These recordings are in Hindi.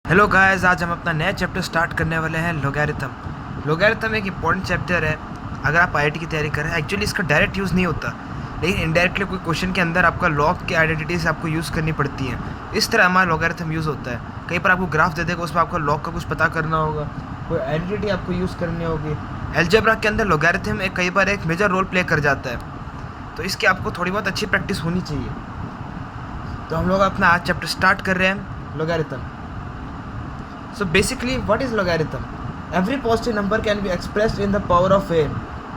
हेलो गाइस, आज हम अपना नया चैप्टर स्टार्ट करने वाले हैं लोगैरिथम एक इंपॉर्टेंट चैप्टर है। अगर आप आईआईटी की तैयारी कर रहे हैं, एक्चुअली इसका डायरेक्ट यूज़ नहीं होता, लेकिन इनडायरेक्टली कोई क्वेश्चन के अंदर आपका लॉग की आइडेंटिटीज आपको यूज़ करनी पड़ती हैं। इस तरह हमारा लोगैरिथम यूज़ होता है। कहीं पर आपको ग्राफ दे देगा, उसमें आपको लॉग का कुछ पता करना होगा, कोई आइडेंटिटी आपको यूज़ करनी होगी। अलजेब्रा के अंदर लोगैरिथम कई बार एक मेजर रोल प्ले कर जाता है, तो इसकी आपको थोड़ी बहुत अच्छी प्रैक्टिस होनी चाहिए। तो हम लोग अपना आज चैप्टर स्टार्ट कर रहे हैं, logarithm. So basically, what is logarithm? Every positive number can be expressed in the power of a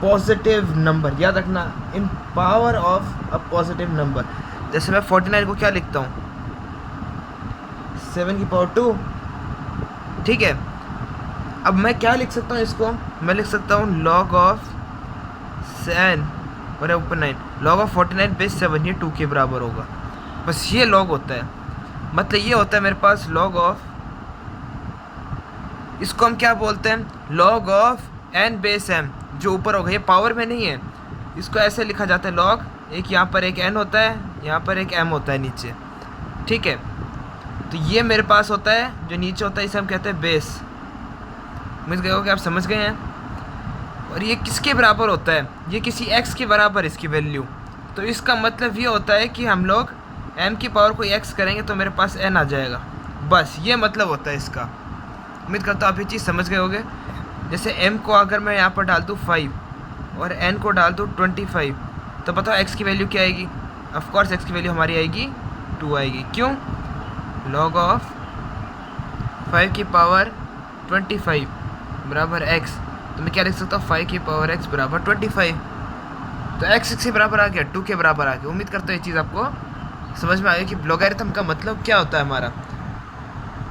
positive number. याद रखना, in power of a positive number. जैसे मैं 49 को क्या लिखता हूँ, 7 की पावर 2। ठीक है, अब मैं क्या लिख सकता हूँ इसको, मैं लिख सकता हूँ log of 7 और ऊपर 9, log of 49 बेस 7, ये 2 के बराबर होगा। बस ये log होता है, मतलब ये होता है मेरे पास log of, इसको हम क्या बोलते हैं, log of n base m, जो ऊपर होगा, ये पावर में नहीं है, इसको ऐसे लिखा जाता है log, एक यहाँ पर एक n होता है, यहाँ पर एक m होता है नीचे। ठीक है, तो ये मेरे पास होता है, जो नीचे होता है इसे हम कहते हैं बेस। समझ गए हो कि आप समझ गए हैं। और ये किसके बराबर होता है, ये किसी x के बराबर इसकी वैल्यू। तो इसका मतलब ये होता है कि हम लोग m की पावर को x करेंगे तो मेरे पास n आ जाएगा। बस ये मतलब होता है इसका। उम्मीद करता हूँ आप ये चीज़ समझ गए होंगे। जैसे m को अगर मैं यहाँ पर डाल दूँ 5 और n को डाल दूँ 25, तो बताओ x की वैल्यू क्या आएगी। ऑफ कोर्स x की वैल्यू हमारी आएगी 2 आएगी। क्यों, log ऑफ 5 की पावर 25 बराबर x, तो मैं क्या लिख सकता हूँ, 5 की पावर x बराबर 25। तो x के बराबर आ गया, 2 के बराबर आ गया। उम्मीद करता हूँ ये चीज़ आपको समझ में आ गई कि लोगैरिथम का मतलब क्या होता है हमारा।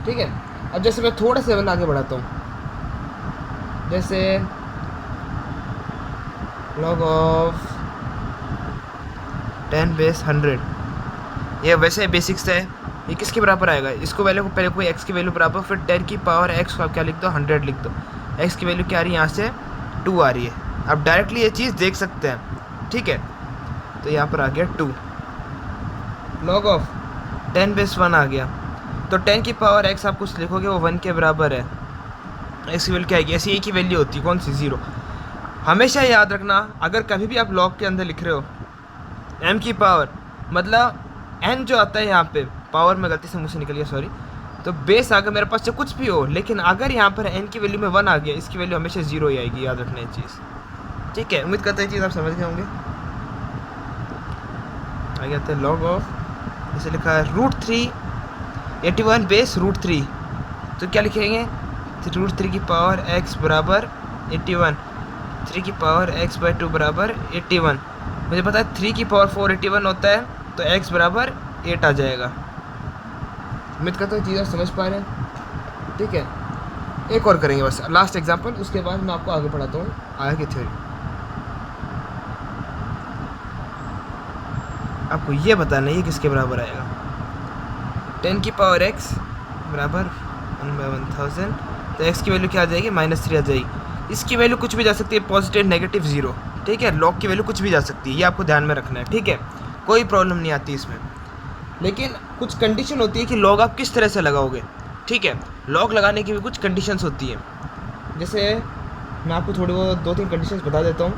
ठीक है, अब जैसे मैं थोड़ा सा लेवल आगे बढ़ाता हूँ, जैसे log ऑफ 10 बेस 100, ये वैसे बेसिक्स है, ये किसके बराबर आएगा, इसको वैल्यू को पहले कोई x की वैल्यू बराबर, फिर 10 की पावर x को आप क्या लिख दो, 100 लिख दो। x की वैल्यू क्या आ रही है, यहाँ से 2 आ रही है। आप डायरेक्टली ये चीज़ देख सकते हैं। ठीक है, तो यहाँ पर आ गया 2, log ऑफ 10 बेस 1 आ गया। तो 10 की पावर x आप कुछ लिखोगे वो 1 के बराबर है। x की वैल्यू क्या आएगी, ऐसी एक ही वैल्यू होती है, कौन सी, 0। हमेशा याद रखना, अगर कभी भी आप लॉग के अंदर लिख रहे हो m की पावर, मतलब n जो आता है यहाँ पे पावर में, गलती से मुझसे निकल गया, सॉरी, तो बेस अगर मेरे पास से कुछ भी हो, लेकिन अगर यहाँ पर n की वैल्यू में 1 आ गया, इसकी वैल्यू हमेशा 0 ही आएगी। याद रखना ये चीज़। ठीक है, उम्मीद करते हैं चीज़ आप समझ गए होंगे। आगे आते हैं log ऑफ, जैसे लिखा है √3 81 बेस √3, तो क्या लिखेंगे, √3 की पावर x बराबर 81, 3 की पावर x बाई 2 बराबर 81। मुझे पता है 3 की पावर 4 81 होता है, तो x बराबर 8 आ जाएगा। उम्मीद करता हूँ चीज़ें समझ पा रहे हैं। ठीक है, एक और करेंगे बस, लास्ट एग्जांपल, उसके बाद मैं आपको आगे पढ़ाता हूँ आगे की थ्योरी। आपको ये बताना है ये किसके बराबर आएगा। 10 की पावर x बराबर 1/1000, तो x की वैल्यू क्या आ जाएगी, -3 आ जाएगी। इसकी वैल्यू कुछ भी जा सकती है, पॉजिटिव नेगेटिव 0। ठीक है, लॉग की वैल्यू कुछ भी जा सकती है, ये आपको ध्यान में रखना है। ठीक है, कोई प्रॉब्लम नहीं आती इसमें, लेकिन कुछ कंडीशन होती है कि लॉग आप किस तरह से लगाओगे। ठीक है, लॉग लगाने की भी कुछ कंडीशंस होती हैं। जैसे मैं आपको थोड़ी बहुत 2-3 कंडीशंस बता देता हूँ।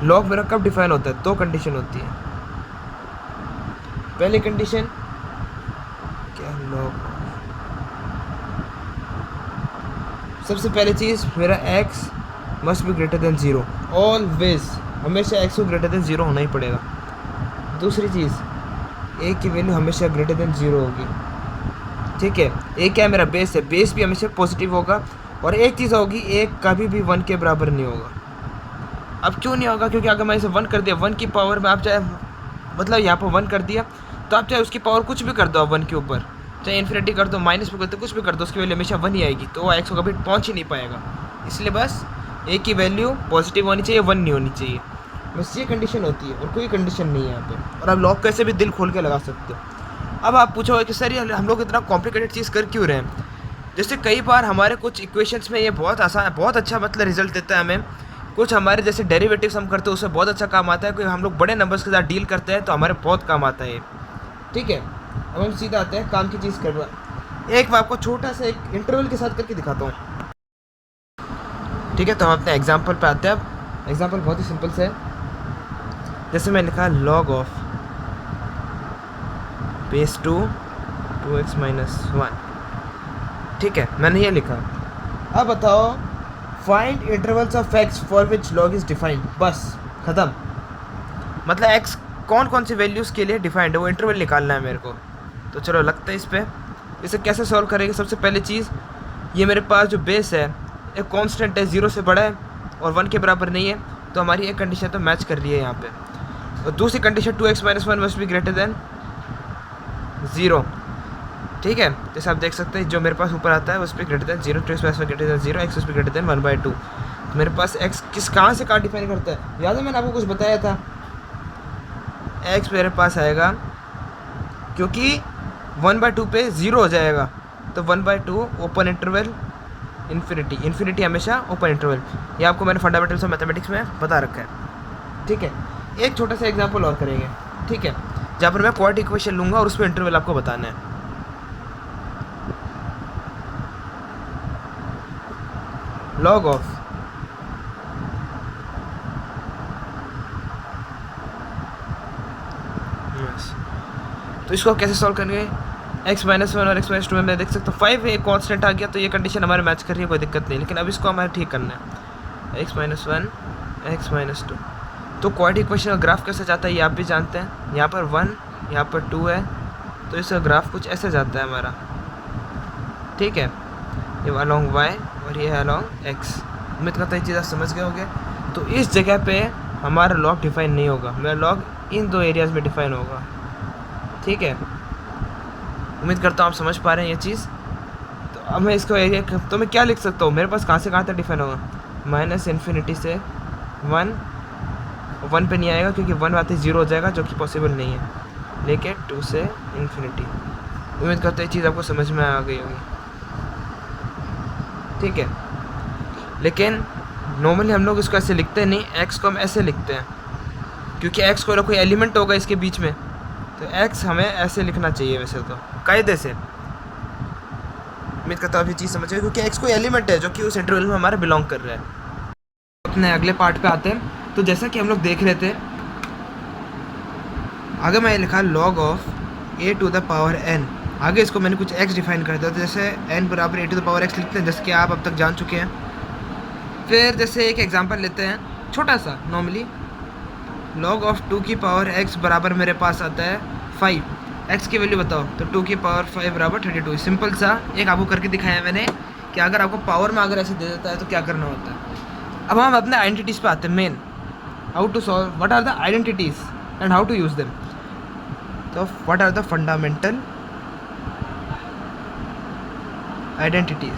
लॉग मेरा कब डिफाइन होता है, 2 कंडीशन होती है। पहली कंडीशन क्या, लॉग, सबसे पहली चीज़, मेरा x must be greater than 0, always, हमेशा x को ग्रेटर देन 0 होना ही पड़ेगा। दूसरी चीज़, a की वैल्यू हमेशा ग्रेटर देन 0 होगी। ठीक है, a क्या है, मेरा बेस है, बेस भी हमेशा पॉजिटिव होगा। और एक चीज़ होगी, a कभी भी 1 के बराबर नहीं होगा। अब क्यों नहीं होगा, क्योंकि अगर मैं इसे 1 कर दिया, 1 की पावर में आप चाहे, मतलब यहाँ पर 1 कर दिया, तो आप चाहे उसकी पावर कुछ भी कर दो, 1 के ऊपर चाहे इन्फिनिटी कर दो, माइनस भी कर दो, कुछ भी कर दो, उसकी वैल्यू हमेशा 1 ही आएगी। तो वो x को कभी पहुँच ही नहीं पाएगा। इसलिए बस a की वैल्यू पॉजिटिव होनी चाहिए, 1 नहीं होनी चाहिए। बस ये कंडीशन होती है, और कोई कंडीशन नहीं है यहाँ पे। और आप लॉग कैसे भी दिल खोल के लगा सकते हो। अब आप पूछोगे कि सर ये हम लोग इतना कॉम्प्लिकेटेड चीज़ कर क्यों रहे हैं। जैसे कई बार हमारे कुछ इक्वेशंस में ये बहुत आसान, बहुत अच्छा मतलब रिजल्ट देता है हमें कुछ हमारे जैसे डेरिवेटिव्स हम करते हैं उससे बहुत अच्छा काम आता है, क्योंकि हम लोग बड़े नंबर्स के साथ डील करते हैं तो हमारे बहुत काम आता है ये। ठीक है, अब हम सीधा आते हैं काम की चीज़ करवा। एक मैं आपको छोटा सा एक इंटरवल के साथ करके दिखाता हूँ। ठीक है, तो हम अपने एग्जाम्पल पे आते हैं। अब एग्जाम्पल बहुत ही सिंपल से है। जैसे मैं लिखा log of base 2x minus 1। ठीक है, मैंने ये लिखा। अब बताओ find intervals of x for which log is defined. बस ख़त्म। मतलब x कौन कौन सी वैल्यूज़ के लिए डिफाइंड है वो इंटरवल निकालना है मेरे को। तो चलो लगता है इस पर। इसे कैसे सॉल्व करेंगे? सबसे पहले चीज़, ये मेरे पास जो बेस है एक कांस्टेंट है, 0 से बड़ा है और 1 के बराबर नहीं है, तो हमारी एक कंडीशन तो मैच कर रही है यहाँ पे। और दूसरी condition 2x minus 1 must be greater than 0। ठीक है, जैसे आप देख सकते हैं जो मेरे पास ऊपर आता है उस पर greater than 0, 2x minus 1 greater than 0, x उस पर ग्रेटर देन 1/2। तो मेरे पास x किस कहाँ से कहाँ डिफाइन करता है? याद है मैंने आपको कुछ बताया था, x मेरे पास आएगा क्योंकि 1/2 पे 0 हो जाएगा, तो 1/2 ओपन इंटरवल इन्फिनिटी। इन्फिनिटी हमेशा ओपन इंटरवल। ये आपको मैंने फंडामेंटल्स ऑफ मैथमेटिक्स में बता रखा है। ठीक है, एक छोटा सा एग्जांपल और करेंगे। ठीक है, जहाँ पर मैं क्वाड्रेटिक इक्वेशन लूँगा और उस पर इंटरवल आपको बताना है। लॉग ऑफ तो इसको कैसे सॉल्व करेंगे? x माइनस 1 और x माइनस 2 में मैं देख सकता हूँ 5 एक कॉन्स्टेंट आ गया, तो ये कंडीशन हमारे मैच कर रही है, कोई दिक्कत नहीं। लेकिन अब इसको हमारे ठीक करना है। x minus 1 x minus 2। तो क्वाड्रेटिक इक्वेशन का ग्राफ कैसे जाता है ये आप भी जानते हैं। यहाँ पर 1 यहाँ पर 2 है, तो इसका ग्राफ कुछ ऐसे जाता है हमारा। ठीक है, ये अलॉन्ग y और ये है अलॉन्ग x। उम्मीद करता है ये चीज़ आप समझ गए होंगे। तो इस जगह पे हमारा लॉग डिफाइन नहीं होगा, मेरा लॉग इन दो एरियाज़ में डिफाइन होगा। ठीक है, उम्मीद करता हूँ आप समझ पा रहे हैं ये चीज़। तो अब मैं इसको एरिया तो मैं क्या लिख सकता हूँ? मेरे पास कहाँ से कहाँ तक डिफाइन होगा? माइनस इन्फिनिटी से 1 पे नहीं आएगा क्योंकि 1 आते 0 हो जाएगा, जो कि पॉसिबल नहीं है। लेके 2 से इन्फिनिटी। उम्मीद करता हूँ ये चीज़ आपको समझ में आ गई होगी। ठीक है, लेकिन नॉर्मली हम लोग इसको ऐसे लिखते नहीं, x को हम ऐसे लिखते हैं क्योंकि x को कोई एलिमेंट होगा इसके बीच में, तो x हमें ऐसे लिखना चाहिए वैसे तो कायदे से। उम्मीद करता हूँ आप ये चीज़ समझ गए, क्योंकि x कोई एलिमेंट है जो कि उस इंटरवल में हमारा बिलोंग कर रहा है। अपने अगले पार्ट पे आते हैं। तो जैसा कि हम लोग देख रहे थे, आगे मैं लिखा log of a to the power n। आगे इसको मैंने कुछ x डिफाइन कर दिया, तो जैसे n बराबर a to the power x लिखते हैं, जैसे कि आप अब तक जान चुके हैं। फिर जैसे एक एग्जांपल लेते हैं छोटा सा। नॉर्मली log ऑफ 2 की पावर x बराबर मेरे पास आता है 5। x की वैल्यू बताओ, तो 2 की पावर 5 बराबर 32। सिंपल सा एक आपको करके दिखाया मैंने कि अगर आपको पावर में अगर ऐसे दे देता है तो क्या करना होता है। अब हम अपने आइडेंटिटीज़ पे आते हैं। Main how to solve, what are the identities and how to use them. तो what are the fundamental identities.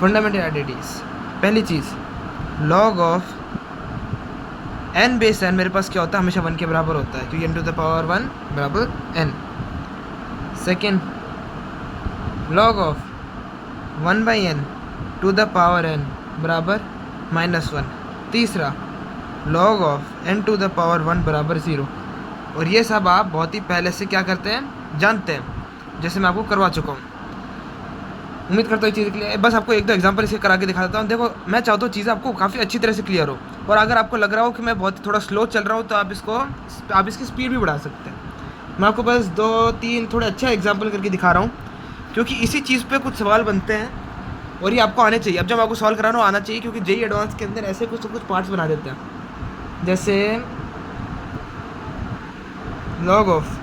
Fundamental identities, पहली चीज़ log of n base n मेरे पास क्या होता है? हमेशा 1 के बराबर होता है, क्योंकि n टू द पावर 1 बराबर n। Second log of 1/n to the power n बराबर -1। तीसरा log of n to the power 1 बराबर 0। और ये सब आप बहुत ही पहले से क्या करते हैं, जानते हैं, जैसे मैं आपको करवा चुका हूँ। उम्मीद करता हूँ चीज़ क्लियर है। बस आपको एक दो एग्जांपल इसके करा के दिखा देता हूँ। देखो, मैं चाहता हूँ चीज़ें आपको काफ़ी अच्छी तरह से क्लियर हो, और अगर आपको लग रहा हो कि मैं बहुत थोड़ा स्लो चल रहा हूँ तो आप इसकी स्पीड भी बढ़ा सकते हैं। मैं आपको बस 2-3 थोड़े अच्छा एग्जाम्पल करके दिखा रहा हूँ, क्योंकि इसी चीज़ पर कुछ सवाल बनते हैं और ये आपको आने चाहिए। अब जब आपको सॉल्व करा रहा हूँ आना चाहिए, क्योंकि जेईई एडवांस के अंदर ऐसे कुछ पार्ट्स बना देते हैं, जैसे log of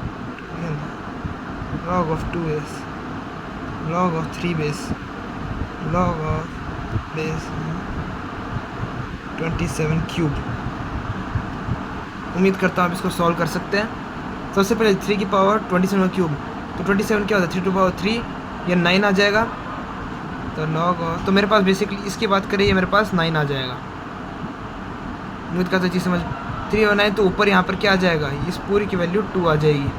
2s, log of 3 base, log of base 27 cube. उम्मीद करता हूँ आप इसको सॉल्व कर सकते हैं। सबसे पहले 3 की पावर 27 क्यूब, तो 27 क्या होता है? 3 टू पावर 3, ये 9 आ जाएगा। तो log ऑफ, तो मेरे पास बेसिकली इसकी बात करें, ये मेरे पास 9 आ जाएगा। उम्मीद करता हूँ चीज़ समझ। 3 और 9 तो ऊपर यहाँ पर क्या आ जाएगा? इस पूरी की वैल्यू 2 आ जाएगी।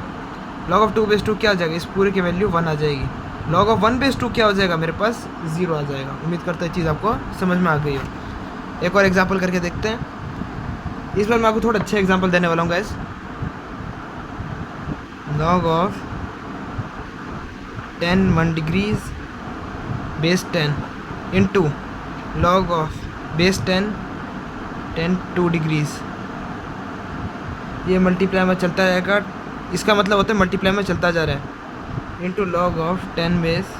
log ऑफ 2 बेस 2 क्या आ जाएगा? इस पूरे की वैल्यू 1 आ जाएगी। लॉग ऑफ 1/2 क्या हो जाएगा, मेरे पास 0 आ जाएगा। उम्मीद करता है चीज़ आपको समझ में आ गई हो। एक और एग्जांपल करके देखते हैं। इस बार मैं आपको थोड़ा अच्छा एग्जांपल देने वाला हूँ guys. Log of 10 1 degrees base 10 into log of base 10 10 2 degrees. ये मल्टीप्लाई में चलता रहेगा, इसका मतलब होता है मल्टीप्लाई में चलता जा रहा है, into log of 10 base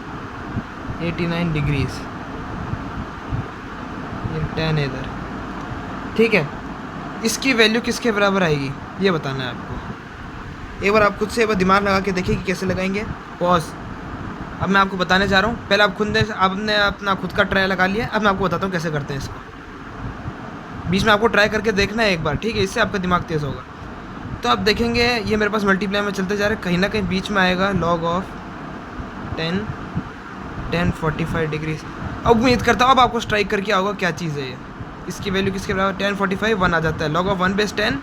89 degrees. ये 10 है इधर, ठीक है। इसकी वैल्यू किसके बराबर आएगी ये बताना है आपको। एक बार आप खुद से एक बार दिमाग लगा के देखिए कि कैसे लगाएंगे। पॉज। अब मैं आपको बताने जा रहा हूँ, पहले आप खुद आपने अपना खुद का ट्राई लगा लिया, अब मैं आपको बताता हूँ कैसे करते हैं इसको। बीच में आपको ट्राई करके देखना है एक बार, ठीक है, इससे आपका दिमाग तेज़ होगा। तो आप देखेंगे ये मेरे पास मल्टीप्लाई में चलते जा रहे हैं, कहीं ना कहीं बीच में आएगा लॉग ऑफ 10 45 डिग्रीज। अब उम्मीद करता हूँ अब आपको स्ट्राइक करके आओगा क्या चीज़ है ये। इसकी वैल्यू किसके बराबर, 10 45 1 आ जाता है। लॉग ऑफ 1/10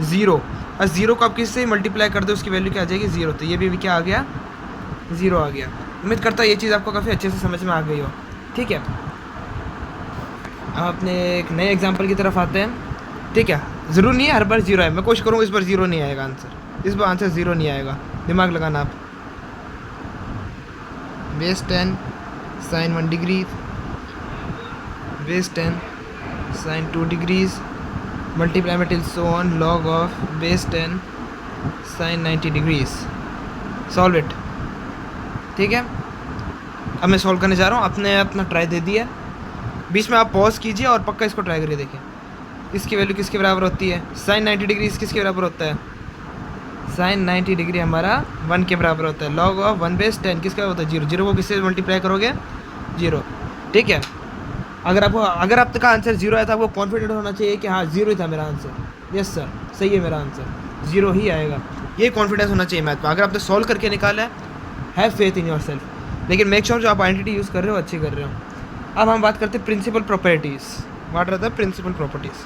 0, और 0 को आप किससे मल्टीप्लाई कर दो उसकी वैल्यू क्या आ जाएगी 0। तो ये भी क्या आ गया 0 आ गया। उम्मीद करता हूँ ये चीज़ आपको काफ़ी अच्छे से समझ में आ गई हो, ठीक है। अब अपने एक नए एग्जाम्पल की तरफ आते हैं, ठीक है। ज़रूर नहीं है हर बार 0 है, मैं कोशिश करूँगा इस बार 0 नहीं आएगा आंसर, इस बार आंसर 0 नहीं आएगा, दिमाग लगाना आप। Base 10 sine 1 degree, base 10 sine 2 degrees, multiply में till so on log of base 10 sine 90 degrees. Solve it, ठीक है। अब मैं सॉल्व करने जा रहा हूँ, आपने अपना ट्राई दे दिया, बीच में आप पॉज कीजिए और पक्का इसको ट्राई करके देखें। इसकी वैल्यू किसके बराबर होती है, साइन 90 डिग्री किसके बराबर होता है, साइन 90 डिग्री हमारा 1 के बराबर होता है। लॉग ऑफ 1/10 किसका होता है 0, 0 को किससे मल्टीप्लाई करोगे 0, ठीक है। अगर आपका आंसर 0 आया तो आपको कॉन्फिडेंट होना चाहिए कि हाँ 0 ही था मेरा आंसर, यस सर सही है मेरा आंसर 0 ही आएगा, ये कॉन्फिडेंस होना चाहिए मैथ में। अगर आपने सॉल्व करके निकाला है, have faith in your self, लेकिन मेक श्योर जो आप आइडेंटिटी यूज़ कर रहे हो अच्छी कर रहे हो। अब हम बात करते हैं principal properties. What are the principal properties,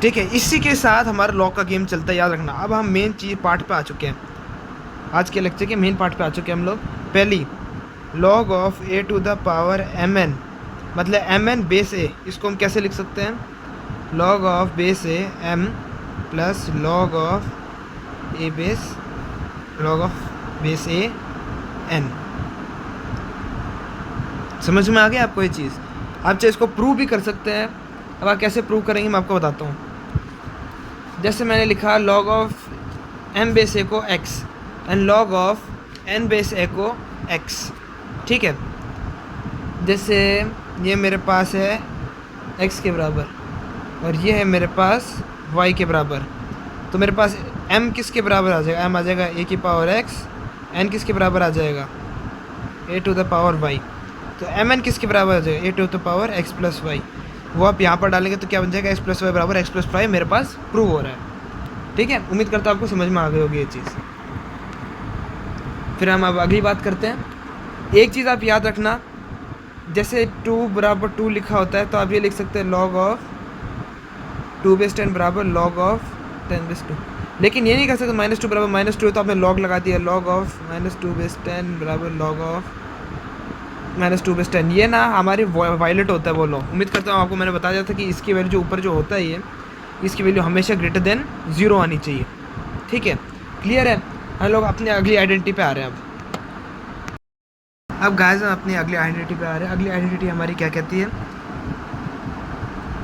ठीक है। इसी के साथ हमारा लॉ का गेम चलता है, याद रखना। अब हम मेन चीज़ पार्ट पे आ चुके हैं, आज के लेक्चर के मेन पार्ट पे आ चुके हैं हम लोग। पहली log of a to the power mn, मतलब mn बेस a, इसको हम कैसे लिख सकते हैं, log of base a m plus log of a base log of base a n। समझ में आ गया आपको ये चीज़। आप चाहे इसको प्रूव भी कर सकते हैं। अब आप कैसे प्रूव करेंगे मैं आपको बताता हूँ। जैसे मैंने लिखा log of m base a को x and log of n base a को x, ठीक है। जैसे ये मेरे पास है x के बराबर और ये है मेरे पास y के बराबर, तो मेरे पास m किसके बराबर आ जाएगा, m आ जाएगा a की पावर x, n किसके बराबर आ जाएगा a to the power y, तो mn किसके बराबर आ जाएगा a to the power x plus y। वो आप यहाँ पर डालेंगे तो क्या बन जाएगा x प्लस वाई बराबर x प्लस 5 मेरे पास प्रूव हो रहा है, ठीक है। उम्मीद करता हूँ आपको समझ में आ गई होगी ये चीज़। फिर हम अब अगली बात करते हैं। एक चीज़ आप याद रखना, जैसे 2 बराबर 2 लिखा होता है तो आप ये लिख सकते हैं लॉग ऑफ 2/10 बराबर लॉग ऑफ 10/2, लेकिन ये नहीं कर सकते -2 बराबर -2 तो आपने लॉग लगा दिया, लॉग ऑफ -2/10 बराबर लॉग ऑफ -2/10। ये ना हमारी वायलेट होता है वो लॉ। उम्मीद करता हूँ आपको मैंने बताया था कि इसकी वैल्यू जो ऊपर जो होता है ये, इसकी वैल्यू हमेशा ग्रेटर देन 0 आनी चाहिए, ठीक है। क्लियर है। हम लोग अपनी अगली आइडेंटिटी पे आ रहे हैं। अब गाइस हम अपनी अगली आइडेंटिटी पे आ रहे हैं। अगली आइडेंटिटी हमारी क्या कहती है,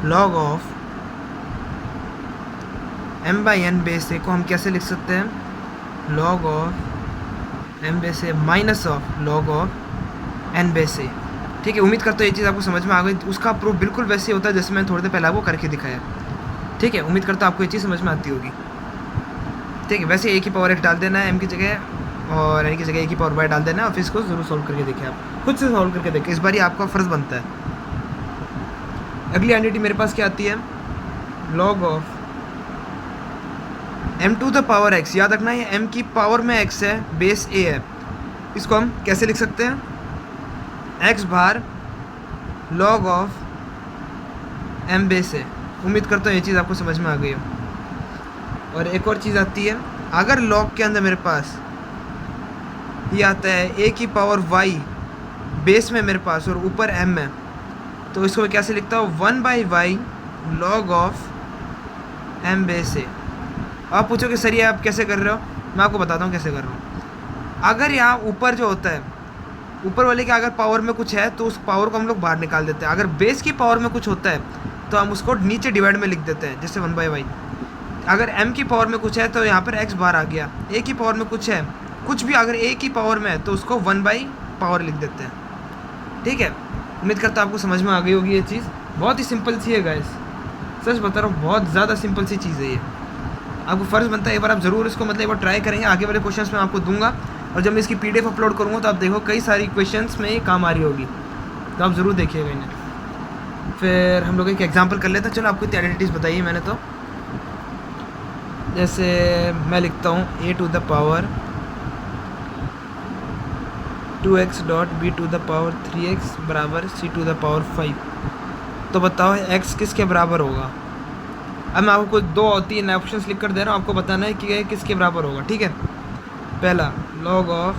log of m/n base a को हम कैसे लिख सकते हैं, log of m base a minus of log of n base a, ठीक है। उम्मीद करता हूँ ये चीज़ आपको समझ में आ गई। उसका प्रूफ बिल्कुल वैसे होता है जैसे मैंने थोड़ी देर पहले आपको करके दिखाया, ठीक है। उम्मीद करता हूँ आपको ये चीज़ समझ में आती होगी, ठीक है। वैसे a की पावर x डाल देना है m की जगह और n की जगह a की पावर y डाल देना है और फिर इसको ज़रूर सॉल्व करके देखें, आप खुद से सॉल्व करके देखें, इस बार ही आपका फ़र्ज़ बनता है। अगली आइडेंटिटी मेरे पास क्या आती है, log of m to the power x। याद रखना ये m की पावर में x है, बेस a है। इसको हम कैसे लिख सकते हैं, x bar log of m base a। उम्मीद करता हूँ ये चीज़ आपको समझ में आ गई हो। और एक और चीज़ आती है, अगर लॉग के अंदर मेरे पास ये आता है a की पावर y बेस में मेरे पास और ऊपर m है, तो इसको मैं कैसे लिखता हूँ, 1/y log of m base a। आप पूछोगे सर ये आप कैसे कर रहे हो, मैं आपको बताता हूँ कैसे कर रहा हूँ। अगर यहाँ ऊपर जो होता है, ऊपर वाले के अगर पावर में कुछ है तो उस पावर को हम लोग बाहर निकाल देते हैं। अगर बेस की पावर में कुछ होता है तो हम उसको नीचे डिवाइड में लिख देते हैं, जैसे 1/y। अगर m की पावर में कुछ है तो यहाँ पर x बाहर आ गया। a की पावर में कुछ है, कुछ भी अगर a की पावर में है तो उसको 1/पावर लिख देते हैं। ठीक है, उम्मीद करता हूँ आपको समझ में आ गई होगी ये चीज़। बहुत ही सिंपल सी है गाइस, सच बता रहा हूँ, बहुत ज़्यादा सिंपल सी चीज़ है ये। आपको फ़र्ज़ बनता है एक बार आप ज़रूर इसको मतलब एक बार ट्राई करेंगे। आगे वाले क्वेश्चंस में आपको दूंगा, और जब मैं इसकी PDF अपलोड करूँगा तो आप देखो कई सारी क्वेश्चंस में काम आ रही होगी, तो आप ज़रूर देखिएगा इन्हें। फिर हम लोग एक एग्जांपल कर लेते हैं। चलो आपको इतनी आइडेंटिटीज़ बताइए मैंने, तो जैसे मैं लिखता हूँ a to the power 2x dot b to the power 3x बराबर c टू द पावर 5। तो बताओ x किसके बराबर होगा। अब मैं आपको 2 और 3 ऑप्शंस लिख कर दे रहा हूँ, आपको बताना है कि किसके बराबर होगा। ठीक है, पहला log of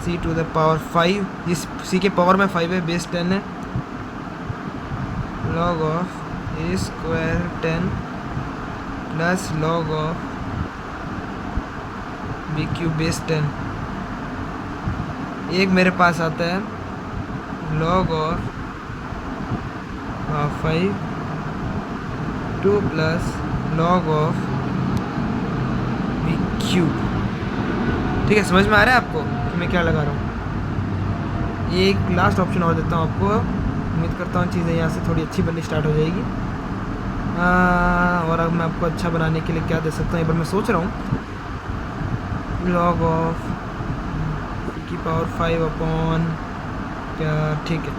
c to the power 5, इस c के पावर में 5 है, बेस 10 है, log of a square 10 plus log of b cube base 10। एक मेरे पास आता है log of 5 2 plus log of b cube. ठीक है, समझ में आ रहा है आपको कि मैं क्या लगा रहा हूँ। ये एक लास्ट ऑप्शन और देता हूँ आपको, उम्मीद करता हूँ चीज़ें यहाँ से थोड़ी अच्छी बननी स्टार्ट हो जाएगी। और अब मैं आपको अच्छा बनाने के लिए क्या दे सकता हूँ, एक बार मैं सोच रहा हूँ। log ऑफ की पावर 5 अपॉन क्या, ठीक है।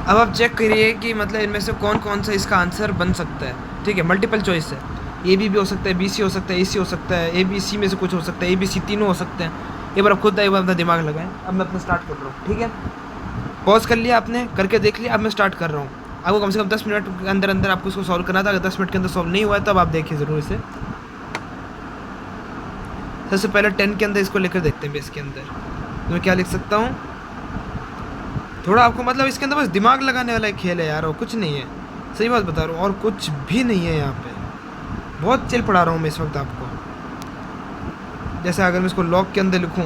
अब आप चेक करिए कि मतलब इनमें से कौन कौन सा इसका आंसर बन सकता है। ठीक है, मल्टीपल चॉइस है, ए बी भी हो सकता है, बी सी हो सकता है, ए सी हो सकता है, ए बी सी में से कुछ हो सकता है, ए बी सी तीनों हो सकते हैं। एक बार खुद एक बार अपना दिमाग लगाएं। अब मैं अपना स्टार्ट कर रहा हूँ। ठीक है, पॉज कर लिया आपने, करके देख लिया। अब मैं स्टार्ट कर रहा हूँ। आपको कम से कम 10 मिनट के अंदर अंदर आपको इसको सॉल्व करना था। अगर 10 मिनट के अंदर सॉल्व नहीं हुआ है तब आप देखिए ज़रूर इसे। सबसे पहले 10 के अंदर इसको लेकर देखते हैं। बेस के अंदर तो मैं क्या लिख सकता हूँ, थोड़ा आपको मतलब इसके अंदर बस दिमाग लगाने वाला एक खेल है यार, और कुछ नहीं है। सही बात बता रहा हूँ, और कुछ भी नहीं है यहाँ पे। बहुत चिल पढ़ा रहा हूँ मैं इस वक्त आपको। जैसे अगर मैं इसको लॉग के अंदर लिखूँ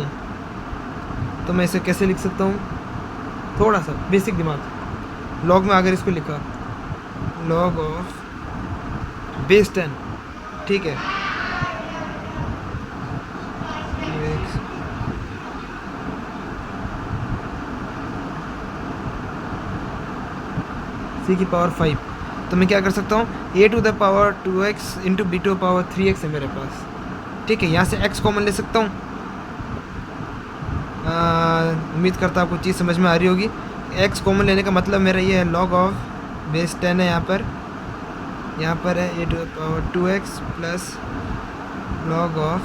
तो मैं इसे कैसे लिख सकता हूँ, थोड़ा सा बेसिक दिमाग। लॉग में अगर इसको लिखा log ऑफ बेस 10, ठीक है, c की पावर 5, तो मैं क्या कर सकता हूँ, a to the power 2x into b to power 3x है मेरे पास। ठीक है, यहाँ से x कॉमन ले सकता हूँ। उम्मीद करता हूँ आपको चीज़ समझ में आ रही होगी। x कॉमन लेने का मतलब मेरा ये है log ऑफ बेस 10 है, यहाँ पर है a to the power 2x plus log of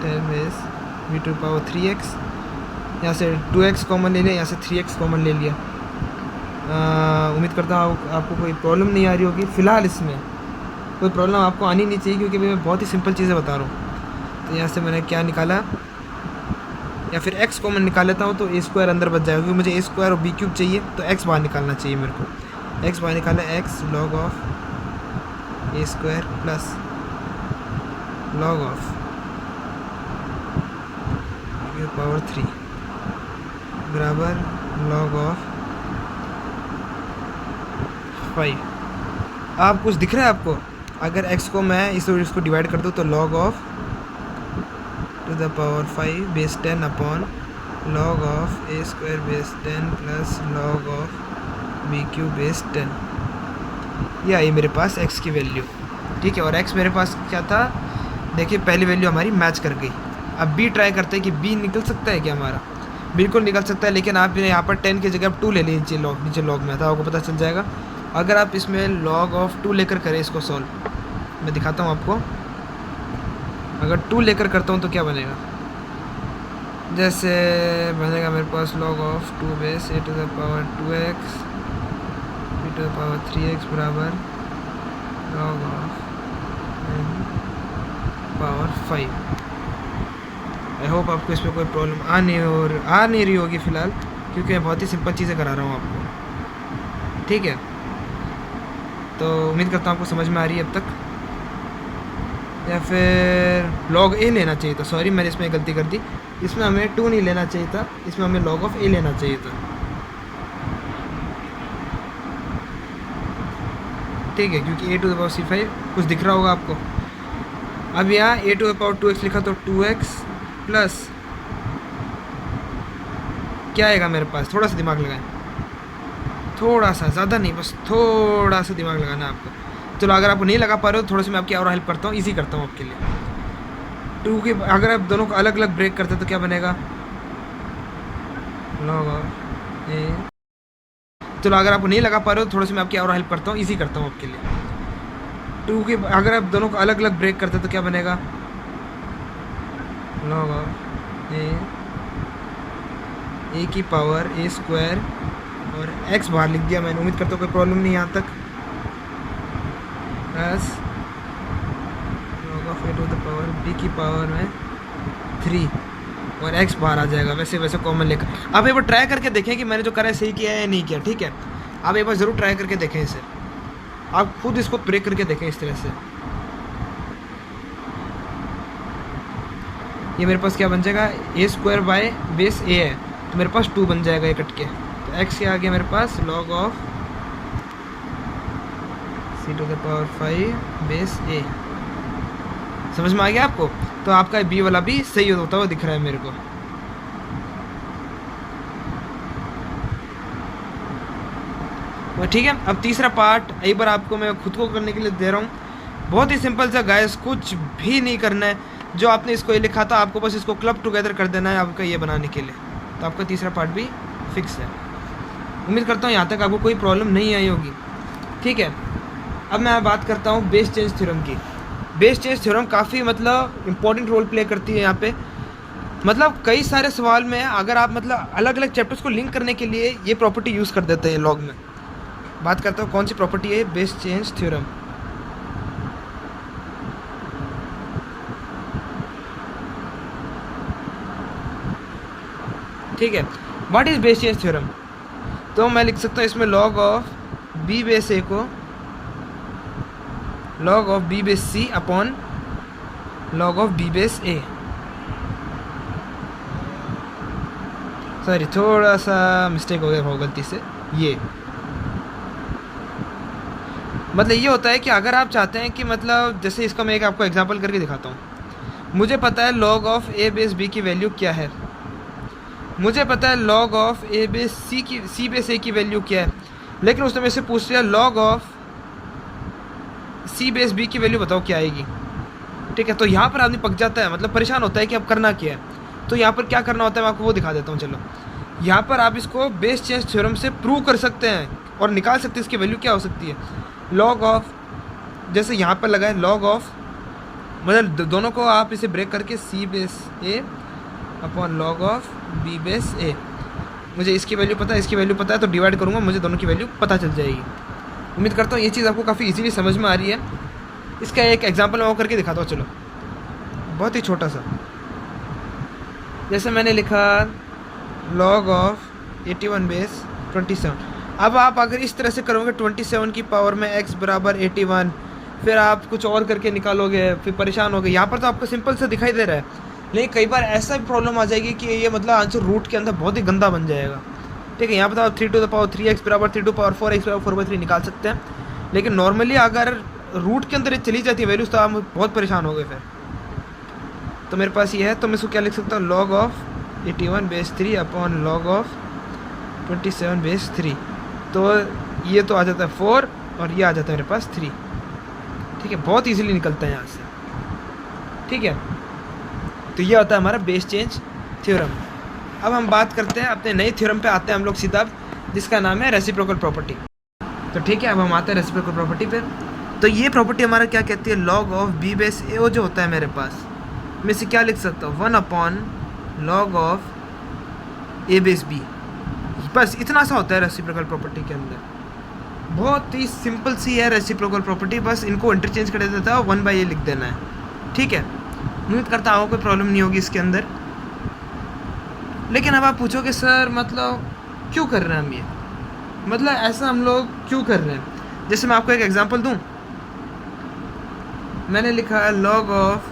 10 base b to power 3x। यहाँ से 2x कॉमन ले लिया, यहाँ से 3x कॉमन ले लिया। उम्मीद करता हूँ आपको कोई प्रॉब्लम नहीं आ रही होगी। फ़िलहाल इसमें कोई प्रॉब्लम आपको आनी नहीं चाहिए, क्योंकि मैं बहुत ही सिंपल चीज़ें बता रहा हूँ। तो यहाँ से मैंने क्या निकाला, या फिर x कॉमन निकाल लेता हूँ तो a स्क्वायर अंदर बच जाएगा, क्योंकि मुझे a स्क्वायर और b क्यूब चाहिए, तो x बाहर निकालना चाहिए मेरे को। x बाहर निकाला, x log of a square plus log of power 3 बराबर log ऑफ 5। आप कुछ दिख रहा है आपको? अगर x को मैं इसको डिवाइड कर दूँ तो log of to the power 5 base 10 upon log of a square base 10 plus log of b cube base 10। ये आई मेरे पास x की वैल्यू। ठीक है, और x मेरे पास क्या था, देखिए पहली वैल्यू हमारी मैच कर गई। अब b ट्राई करते हैं कि b निकल सकता है क्या हमारा। बिल्कुल निकल सकता है, लेकिन आप यहाँ पर 10 की जगह आप 2 ले लीजिए। नीचे log में था, आपको पता चल जाएगा। अगर आप इसमें log ऑफ 2 लेकर करें इसको सॉल्व, मैं दिखाता हूँ आपको। अगर 2 लेकर करता हूँ तो क्या बनेगा, जैसे बनेगा मेरे पास log of 2 base a to the power 2x b 3x बराबर log of n power 5। I hope आपको इसमें कोई प्रॉब्लम आ नहीं रही होगी फ़िलहाल, क्योंकि मैं बहुत ही सिंपल चीज़ें करा रहा हूँ आपको। ठीक है, तो उम्मीद करता हूँ आपको समझ में आ रही है अब तक। या फिर log a लेना चाहिए था, सॉरी मैंने इसमें गलती कर दी, इसमें हमें 2 नहीं लेना चाहिए था, इसमें हमें log ऑफ a लेना चाहिए था। ठीक है, क्योंकि a⁵ कुछ दिख रहा होगा आपको। अब यहाँ a⁴2x लिखा तो 2x प्लस क्या आएगा मेरे पास, थोड़ा सा दिमाग लगाएं, थोड़ा सा, ज़्यादा नहीं, बस थोड़ा सा दिमाग लगाना है आपको। चलो अगर आपको नहीं लगा पा रहे हो, थोड़ा सा मैं आपकी और हेल्प करता हूँ, इजी करता हूँ आपके लिए। 2 के अगर आप दोनों को अलग अलग ब्रेक करते तो क्या बनेगा, log ऑफ a। चलो अगर आपको नहीं लगा पा रहे हो, थोड़ा सा मैं आपकी और हेल्प करता हूँ, इजी करता हूँ आपके लिए। 2 के अगर आप दोनों को अलग अलग ब्रेक करते तो क्या बनेगा, log ऑफ a की पावर a² और x बाहर लिख दिया मैंने, उम्मीद करता हूँ कोई प्रॉब्लम नहीं यहाँ तक, plus log of a⁴ b की पावर में 3 और x बाहर आ जाएगा, वैसे कॉमन लेकर। आप एक बार ट्राई करके देखें कि मैंने जो करा है सही किया है या नहीं किया। ठीक है, आप एक बार ज़रूर ट्राई करके देखें इसे, आप खुद इसको ब्रेक करके देखें इस तरह से। ये मेरे पास क्या बन जाएगा, a² बाय बेस a है, तो मेरे पास 2 बन जाएगा ये कट के। तो x क्या आ गया मेरे पास, log of c⁵ base a। समझ में आ गया आपको? तो आपका b वाला भी सही होता हुआ दिख रहा है मेरे को। ठीक है, अब तीसरा पार्ट एक बार आपको मैं खुद को करने के लिए दे रहा हूँ। बहुत ही सिंपल सा गाइस, कुछ भी नहीं करना है। जो आपने इसको ये लिखा था, आपको बस इसको क्लब टुगेदर कर देना है आपका ये बनाने के लिए, तो आपका तीसरा पार्ट भी फिक्स है। उम्मीद करता हूँ यहाँ तक आपको कोई प्रॉब्लम नहीं आई होगी। ठीक है, अब मैं बात करता हूँ बेस चेंज थ्योरम की। बेस चेंज थ्योरम काफ़ी मतलब इंपॉर्टेंट रोल प्ले करती है यहाँ पे। मतलब कई सारे सवाल में अगर आप मतलब अलग अलग चैप्टर्स को लिंक करने के लिए ये प्रॉपर्टी यूज़ कर देते हैं लॉग में। बात करता हूँ कौन सी प्रॉपर्टी है, बेस चेंज थ्योरम। ठीक है, what is base change theorem? तो मैं लिख सकता हूँ इसमें log of b base a को log of b base c upon log of b base a। Sorry, थोड़ा सा मिस्टेक हो गया गलती से। ये मतलब ये होता है कि अगर आप चाहते हैं कि मतलब जैसे इसका मैं एक आपको एग्जांपल करके दिखाता हूँ। मुझे पता है log of a base b की वैल्यू क्या है, मुझे पता है log of a base c base a की वैल्यू क्या है, लेकिन उसने मेरे से पूछ लिया log of c base b की वैल्यू बताओ क्या आएगी। ठीक है, तो यहाँ पर आदमी पक जाता है, मतलब परेशान होता है कि अब करना क्या है। तो यहाँ पर क्या करना होता है मैं आपको वो दिखा देता हूँ। चलो, यहाँ पर आप इसको बेस चेंज थ्योरम से प्रूव कर सकते हैं और निकाल सकते हैं इसकी वैल्यू क्या हो सकती है। log ऑफ, जैसे यहाँ पर लगा है log ऑफ, मतलब दोनों को आप इसे ब्रेक करके c base a upon log of b base a। मुझे इसकी वैल्यू पता है, इसकी वैल्यू पता है, तो डिवाइड करूँगा, मुझे दोनों की वैल्यू पता चल जाएगी। उम्मीद करता हूँ ये चीज़ आपको काफ़ी इजीली समझ में आ रही है। इसका एक एग्जांपल मैं वो करके दिखाता हूँ। चलो, बहुत ही छोटा सा, जैसे मैंने लिखा log ऑफ 81 बेस 27। अब आप अगर इस तरह से करोगे 27 की पावर में x बराबर 81, फिर आप कुछ और करके निकालोगे, फिर परेशान होगे। यहाँ पर तो आपको सिंपल से दिखाई दे रहा है, लेकिन कई बार ऐसा भी प्रॉब्लम आ जाएगी कि ये मतलब आंसर रूट के अंदर बहुत ही गंदा बन जाएगा। ठीक है, यहाँ पर आप 3⁴ बराबर 3⁴ निकाल सकते हैं, लेकिन नॉर्मली अगर रूट के अंदर चली जाती है वैल्यूज तो आप बहुत परेशान हो गए फिर। तो मेरे पास ये है, तो मैं इसको क्या लिख सकता हूँ, log of 81 base 3 upon log of 27 base 3। तो ये तो आ जाता है 4 और ये आ जाता है मेरे पास 3। ठीक है, बहुत ईजिली निकलता है यहाँ से। ठीक है, तो ये होता है हमारा बेस चेंज थ्योरम। अब हम बात करते हैं अपने नए थ्योरम पे आते हैं हम लोग सीधा, जिसका नाम है रेसिप्रोकल प्रॉपर्टी। तो ठीक है, अब हम आते हैं रेसिप्रोकल प्रॉपर्टी पे। तो ये प्रॉपर्टी हमारा क्या कहती है, log of b base a वो जो होता है मेरे पास, मैं इसे क्या लिख सकता हूँ, 1 upon log of a base b। बस इतना सा होता है रेसिप्रोकल प्रॉपर्टी के अंदर। बहुत ही सिंपल सी है रेसिप्रोकल प्रॉपर्टी, बस इनको इंटरचेंज कर देता है, 1/a लिख देना है। ठीक है, उम्मीद करता हूँ कोई प्रॉब्लम नहीं होगी इसके अंदर। लेकिन अब आप पूछोगे सर मतलब क्यों कर रहे हैं हम ये, मतलब ऐसा हम लोग क्यों कर रहे हैं। जैसे मैं आपको एक एग्जांपल दूं, मैंने लिखा है log ऑफ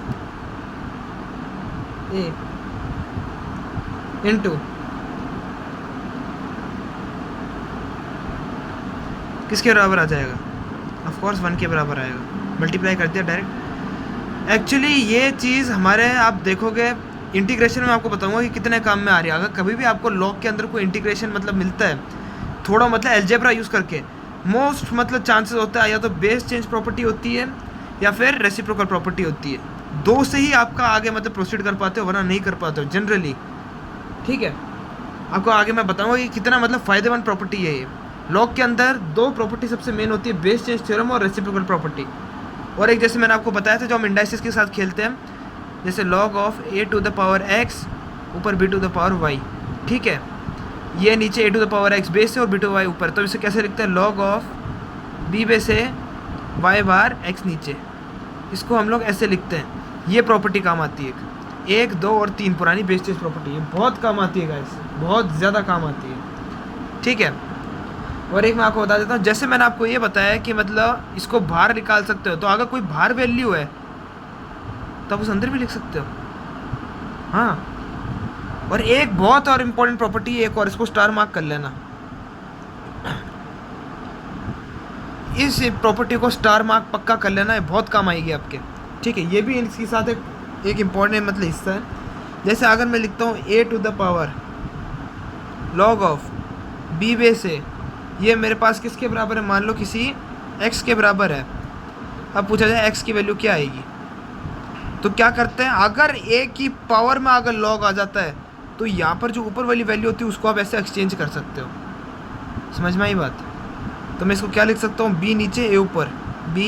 a इंटू किसके बराबर आ जाएगा, ऑफ कोर्स 1 के बराबर आएगा, मल्टीप्लाई कर दिया डायरेक्ट। एक्चुअली ये चीज़ हमारे आप देखोगे इंटीग्रेशन में आपको बताऊंगा कि कितने काम में आ रही है। अगर कभी भी आपको लॉग के अंदर कोई इंटीग्रेशन मतलब मिलता है थोड़ा मतलब अलजेब्रा यूज़ करके, मोस्ट मतलब चांसेस होता है या तो बेस चेंज प्रॉपर्टी होती है या फिर रेसिप्रोकल प्रॉपर्टी होती है। दो से ही आपका आगे मतलब प्रोसीड कर पाते हो, वरना नहीं कर पाते हो जनरली। ठीक है, आपको आगे मैं बताऊंगा कि कितना मतलब फ़ायदेमंद प्रॉपर्टी है ये। लॉग के अंदर दो प्रॉपर्टी सबसे मेन होती है, बेस चेंज थ्योरम और रेसिप्रोकल प्रॉपर्टी। और एक जैसे मैंने आपको बताया था जो हम इंडाइसिस के साथ खेलते हैं, जैसे log of a to the power x ऊपर b to the power y। ठीक है, ये नीचे a to the power x base है और b टू y ऊपर, तो इसे कैसे लिखते हैं, log ऑफ b बेस है y बार x नीचे। इसको हम लोग ऐसे लिखते हैं। ये प्रॉपर्टी काम आती है, 1, 2 और 3 पुरानी बेस चेंज प्रॉपर्टी, ये बहुत काम आती है गाइस, बहुत ज़्यादा काम आती है। ठीक है, और एक मैं आपको बता देता हूँ, जैसे मैंने आपको ये बताया कि मतलब इसको बाहर निकाल सकते हो, तो अगर कोई बाहर वैल्यू है तो आप उस अंदर भी लिख सकते हो। हाँ, और एक बहुत और इम्पोर्टेंट प्रॉपर्टी एक और, इसको स्टार मार्क कर लेना, इस प्रॉपर्टी को स्टार मार्क पक्का कर लेना है, बहुत काम आएगी आपके। ठीक है, ये भी इसके साथ एक इम्पॉर्टेंट मतलब हिस्सा है। जैसे अगर मैं लिखता हूँ a to the power log of b base है, ये मेरे पास किसके बराबर है, मान लो किसी x के बराबर है। अब पूछा जाए x की वैल्यू क्या आएगी, तो क्या करते हैं, अगर a की पावर में अगर log आ जाता है तो यहाँ पर जो ऊपर वाली वैल्यू होती है उसको आप ऐसे एक्सचेंज कर सकते हो। समझ में आई बात। तो मैं इसको क्या लिख सकता हूँ, b नीचे a ऊपर, b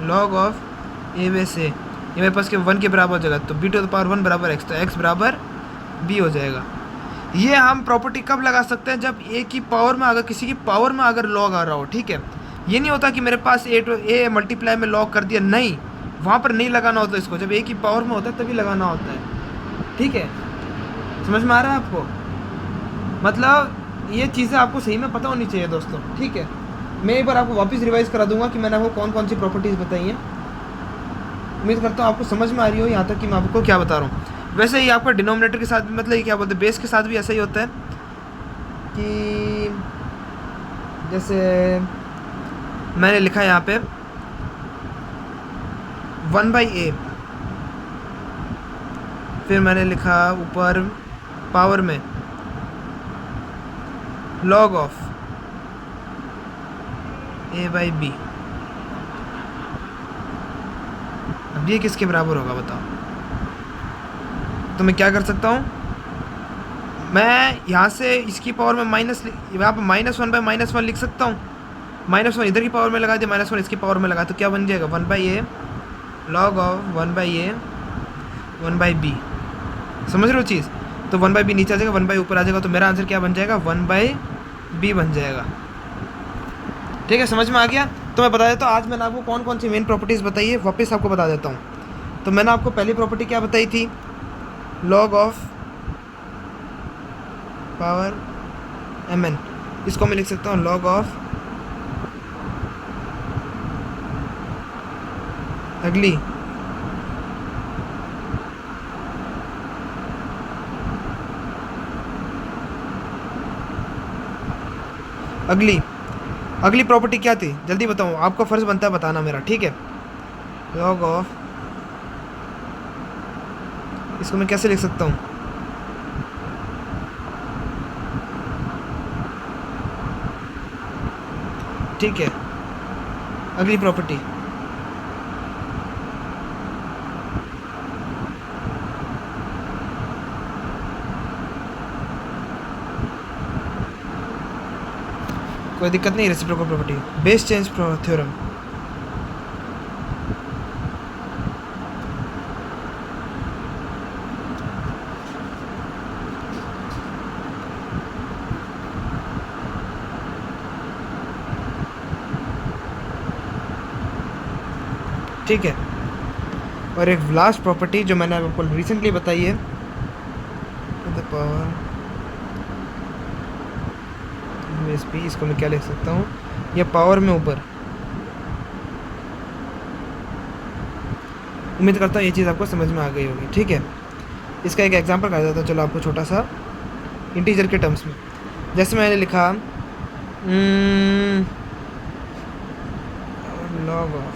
log of a base है, ये मेरे पास के 1 के बराबर हो जाएगा, तो b टू द पावर 1 बराबर x, तो x बराबर b हो जाएगा। ये हम प्रॉपर्टी कब लगा सकते हैं, जब a की पावर में अगर किसी की पावर में अगर log आ रहा हो। ठीक है, ये नहीं होता कि मेरे पास a मल्टीप्लाई में log कर दिया, नहीं, वहाँ पर नहीं लगाना होता इसको, जब a की पावर में होता है तभी लगाना होता है। ठीक है, समझ में आ रहा है आपको, मतलब ये चीज़ें आपको सही में पता होनी चाहिए दोस्तों। ठीक है, मैं एक बार आपको वापस रिवाइज करा दूंगा कि मैंने आपको कौन कौन सी प्रॉपर्टीज़ बताई हैं। उम्मीद करता हूँ आपको समझ में आ रही हो यहाँ तक कि मैं आपको क्या बता रहा हूँ। वैसे ही आपका डिनोमिनेटर के साथ भी मतलब ये क्या बोलते हैं, बेस के साथ भी ऐसा ही होता है कि जैसे मैंने लिखा है यहाँ पे 1/a, फिर मैंने लिखा ऊपर पावर में log ऑफ a/b। अब ये किसके बराबर होगा बताओ, तो मैं क्या कर सकता हूँ, मैं यहाँ से इसकी पावर में माइनस, यहाँ पर -1/-1 लिख सकता हूँ। -1 इधर की पावर में लगा दिया, -1 इसकी पावर में लगा, तो क्या बन जाएगा, 1/a log of 1/a 1/b। समझ रहे हो चीज़, तो 1/b नीचे आ जाएगा, 1/a ऊपर आ जाएगा, तो मेरा आंसर क्या बन जाएगा, 1/b बन जाएगा। ठीक है, समझ में आ गया। तो मैं बता देता हूँ आज मैंने आपको कौन कौन सी मेन प्रॉपर्टीज़ बताई है, वापस आपको बता देता हूँ। तो मैंने आपको पहली प्रॉपर्टी क्या बताई थी, log ऑफ पावर mn, इसको मैं लिख सकता हूँ log ऑफ अगली अगली प्रॉपर्टी क्या थी, जल्दी बताऊँ, आपका फ़र्ज़ बनता है बताना मेरा। ठीक है, log ऑफ, इसको मैं कैसे लिख सकता हूँ, ठीक है, अगली प्रॉपर्टी कोई दिक्कत नहीं, reciprocal property, base change theorem. ठीक है। और एक लास्ट प्रॉपर्टी जो मैंने आपको रिसेंटली बताई है, द पावर एसपी, इसको मैं क्या लिख सकता हूँ, या पावर में ऊपर। उम्मीद करता हूँ ये चीज़ आपको समझ में आ गई होगी। ठीक है, इसका एक एग्जांपल कर देता हूँ चलो आपको छोटा सा, इंटीजर के टर्म्स में। जैसे मैंने लिखा लॉग ऑफ,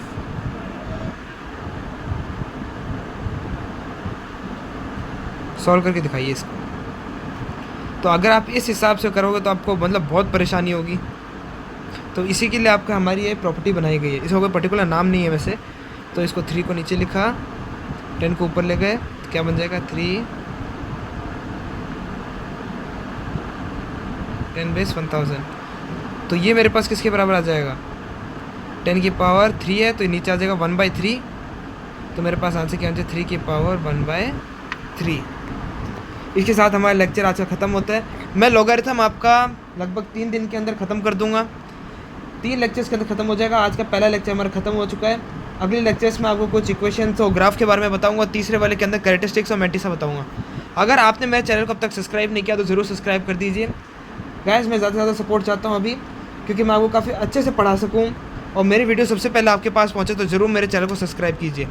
सॉल्व करके दिखाइए इसको। तो अगर आप इस हिसाब से करोगे तो आपको मतलब बहुत परेशानी होगी। तो इसी के लिए आपका हमारी ये प्रॉपर्टी बनाई गई है। इसका कोई पर्टिकुलर नाम नहीं है वैसे। तो इसको 3 को नीचे लिखा, 10 को ऊपर ले गए, क्या बन जाएगा 3 10 बेस 1000। तो ये मेरे पास किसके बराबर आ जाएगा, 10 की पावर 3 है, तो नीचे आ जाएगा 1/3। तो मेरे पास आंसर क्या हो जाए 3 की पावर 1/3। इसके साथ हमारा लेक्चर आज का ख़त्म होता है। मैं लॉगरिथम आपका लगभग 3 दिन के अंदर ख़त्म कर दूंगा। 3 लेक्चर्स के अंदर ख़त्म हो जाएगा। आज का पहला लेक्चर हमारा ख़त्म हो चुका है। अगले लेक्चर्स में आपको कुछ इक्वेशंस और ग्राफ के बारे में बताऊंगा। तीसरे वाले के अंदर कैरेक्टरिस्टिक्स और मैट्रिक्स बताऊंगा। अगर आपने मेरे चैनल को अब तक सब्सक्राइब नहीं किया तो ज़रूर सब्सक्राइब कर दीजिए। गाइस, मैं ज़्यादा से ज़्यादा सपोर्ट चाहता हूँ अभी, क्योंकि मैं आपको काफ़ी अच्छे से पढ़ा सकूँ और मेरी वीडियो सबसे पहले आपके पास पहुँचे। तो ज़रूर मेरे चैनल को सब्सक्राइब कीजिए।